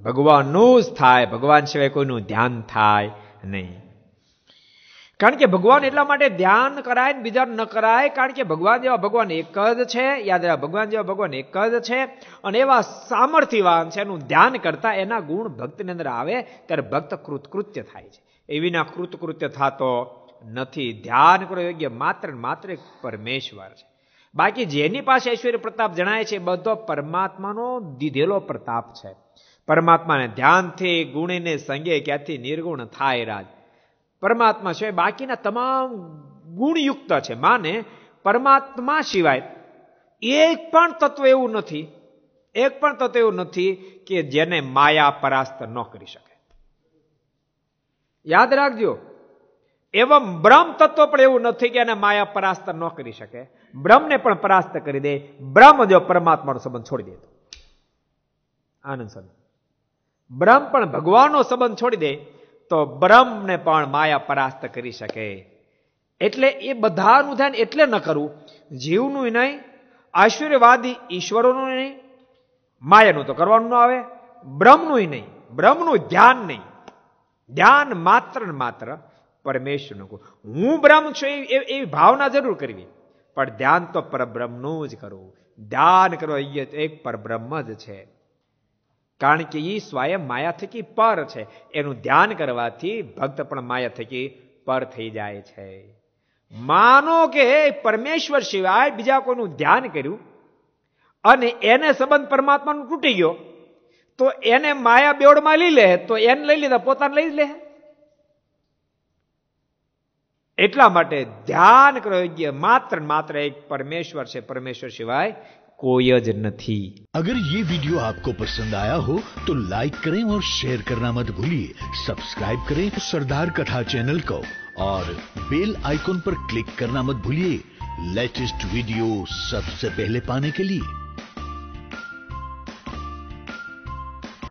ભગવાનનું જ થાય, ભગવાન સિવાય કોઈનું ધ્યાન થાય નહીં. કારણ કે ભગવાન એટલા માટે ધ્યાન કરાય ને બીજા ન કરાય, કારણ કે ભગવાન જેવા ભગવાન એક જ છે. યાદ રાખો, ભગવાન જેવા ભગવાન એક જ છે અને એવા સામર્થ્યવાન છે. એનું ધ્યાન કરતા એના ગુણ ભક્તની અંદર આવે ત્યારે ભક્ત કૃતકૃત્ય થાય છે. એ વિના કૃતકૃત્ય થતો નથી. ધ્યાન કરો યોગ્ય માત્ર ને માત્ર એક પરમેશ્વર છે. બાકી જેની પાસે ઐશ્વર્ય પ્રતાપ જણાય છે બધો પરમાત્માનો દીધેલો પ્રતાપ છે. પરમાત્માને ધ્યાનથી ગુણીને સંગે ક્યાંથી નિર્ગુણ થાય રાજ. પરમાત્મા સિવાય બાકીના તમામ ગુણયુક્ત છે. માને પરમાત્મા સિવાય એક પણ તત્વ એવું નથી, એક પણ તત્વ એવું નથી કે જેને માયા પરાસ્ત ન કરી શકે. યાદ રાખજો, એવમ બ્રહ્મ તત્વ પણ એવું નથી કે એને માયા પરાસ્ત ન કરી શકે. બ્રહ્મને પણ પરાસ્ત કરી દે. બ્રહ્મ જો પરમાત્માનો સંબંધ છોડી દે, આનંદ સ્વામી, બ્રહ્મ પણ ભગવાનનો સંબંધ છોડી દે તો બ્રહ્મને પણ માયા પરાસ્ત કરી શકે. એટલે એ બધાનું ધ્યાન એટલે ન કરવું, જીવનું નહીં, ઐશ્વર્યવાદી ઈશ્વરોનું નહીં, માયાનું તો કરવાનું ન આવે, બ્રહ્મનું નહીં, બ્રહ્મનું ધ્યાન નહીં. ધ્યાન માત્ર ને માત્ર પરમેશ્વરનું. હું બ્રહ્મ છું એવી ભાવના જરૂર કરવી, પણ ધ્યાન તો પરબ્રહ્મનું જ કરવું. ધ્યાન કરવા એક પરબ્રહ્મ જ છે, કારણ કે એ સ્વયં માયા થકી પર છે. એનું ધ્યાન કરવાથી ભક્ત પણ માયા થકી પર થઈ જાય છે. માનો કે પરમેશ્વર સિવાય બીજા કોઈનું ધ્યાન કર્યું અને એને સંબંધ પરમાત્માનો તૂટી ગયો તો એને માયા બેવડમાં લઈ લે, તો એને લઈ લીધા પોતાને લઈ લે. એટલા માટે ધ્યાન કરો યોગ્ય માત્ર માત્ર એક પરમેશ્વર છે, પરમેશ્વર સિવાય कोई ज नहीं। अगर ये वीडियो आपको पसंद आया हो तो लाइक करें और शेयर करना मत भूलिए। सब्सक्राइब करें सरदार कथा चैनल को और बेल आइकॉन पर क्लिक करना मत भूलिए लेटेस्ट वीडियो सबसे पहले पाने के लिए।